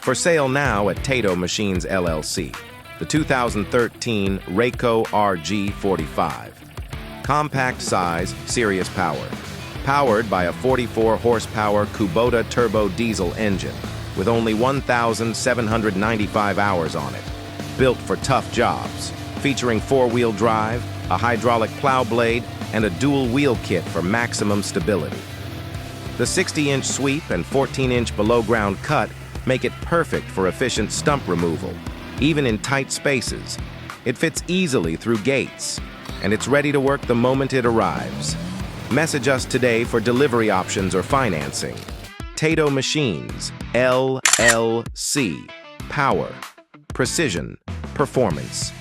For sale now at 𝐑𝐚𝐲𝐜 Machines LLC, the 2013 Rayco RG45. Compact size, serious power. Powered by a 44-horsepower Kubota turbo diesel engine with only 1,795 hours on it. Built for tough jobs, featuring 4-wheel drive, a hydraulic plow blade, and a dual wheel kit for maximum stability. The 60-inch sweep and 14-inch below-ground cut make it perfect for efficient stump removal, even in tight spaces. It fits easily through gates, and it's ready to work the moment it arrives. Message us today for delivery options or financing. 𝐑𝐚𝐲𝐜 Machines LLC. Power, precision, performance.